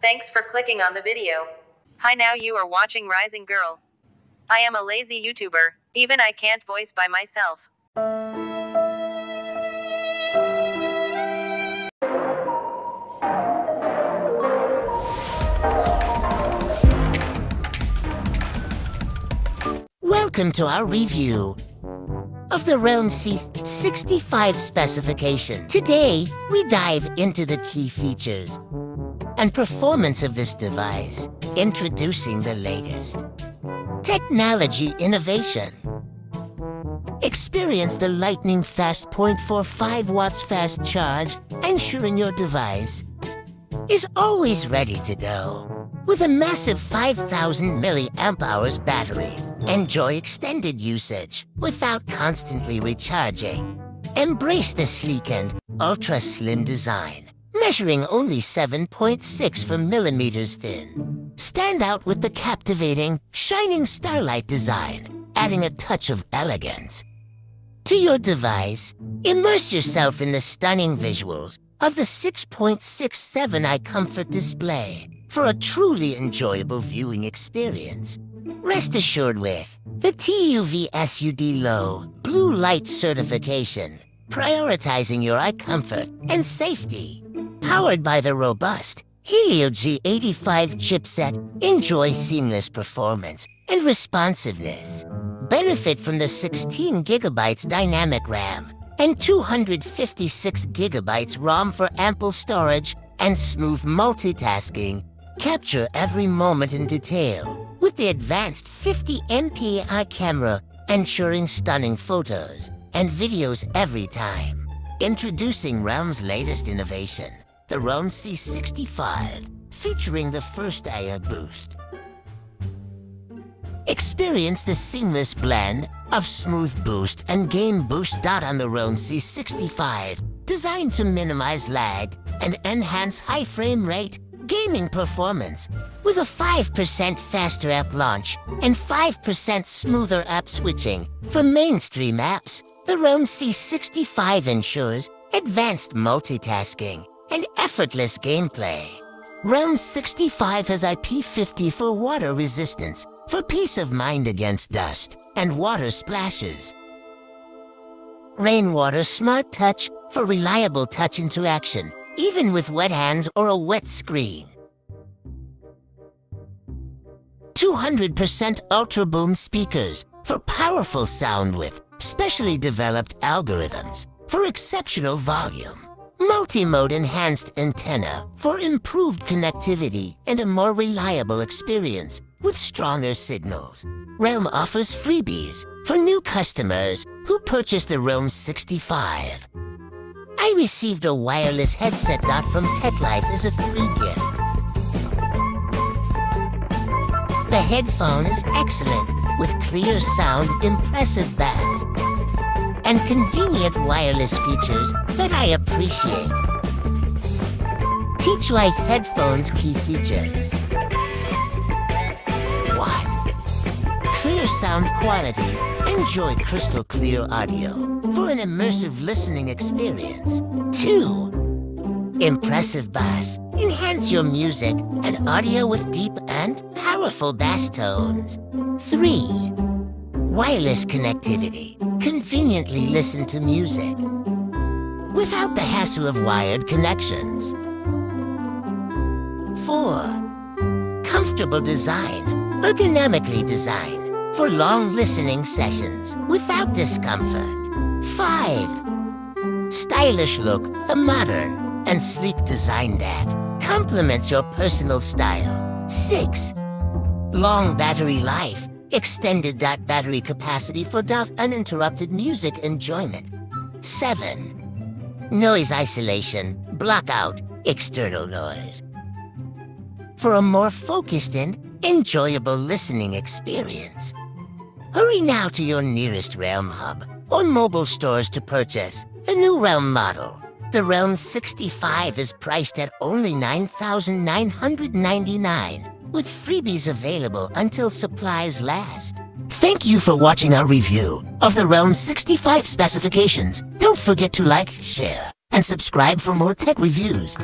Thanks for clicking on the video. Hi, now you are watching Rising Girl. I am a lazy YouTuber. Even I can't voice by myself. Welcome to our review of the Realme C65 specification. Today, we dive into the key features and performance of this device, introducing the latest technology innovation. Experience the lightning-fast 0.45 watts fast charge, ensuring your device is always ready to go. With a massive 5,000 milliamp hours battery, enjoy extended usage without constantly recharging. Embrace the sleek and ultra-slim design, measuring only 7.6 millimeters thin. Stand out with the captivating, shining starlight design, adding a touch of elegance to your device. Immerse yourself in the stunning visuals of the 6.67-inch comfort display for a truly enjoyable viewing experience. Rest assured with the TUV SUD Low Blue Light certification, prioritizing your eye comfort and safety. Powered by the robust Helio G85 chipset, enjoy seamless performance and responsiveness. Benefit from the 16 GB dynamic RAM and 256 GB ROM for ample storage and smooth multitasking. Capture every moment in detail with the advanced 50MP camera, ensuring stunning photos and videos every time. Introducing Realme's latest innovation, the Realme C65, featuring the first AI boost. Experience the seamless blend of smooth boost and game boost on the Realme C65, designed to minimize lag and enhance high frame rate gaming performance. With a 5% faster app launch and 5% smoother app switching for mainstream apps, the Realme C65 ensures advanced multitasking and effortless gameplay. Realme 65 has IP50 for water resistance, for peace of mind against dust and water splashes. Rainwater Smart Touch for reliable touch interaction, even with wet hands or a wet screen. 200% Ultra Boom speakers for powerful sound with specially developed algorithms for exceptional volume. Multi-mode enhanced antenna for improved connectivity and a more reliable experience with stronger signals. Realme offers freebies for new customers who purchase the Realme 65. I received a wireless headset from TechLife as a free gift. The headphone is excellent, with clear sound, impressive bass, and convenient wireless features that I appreciate. TechLife headphones key features. 1. Clear sound quality. Enjoy crystal clear audio for an immersive listening experience. 2. Impressive bass. Enhance your music and audio with deep and powerful bass tones. 3. Wireless connectivity. Conveniently listen to music without the hassle of wired connections. 4. Comfortable design. Ergonomically designed for long listening sessions without discomfort. 5. Stylish look, a modern and sleek design that complements your personal style. 6. Long battery life, extended battery capacity for uninterrupted music enjoyment. 7. Noise isolation, block out external noise for a more focused and enjoyable listening experience. Hurry now to your nearest Realme hub or mobile stores to purchase the new Realme model. The Realme 65 is priced at only $9,999, with freebies available until supplies last. Thank you for watching our review of the Realme 65 specifications. Don't forget to like, share, and subscribe for more tech reviews.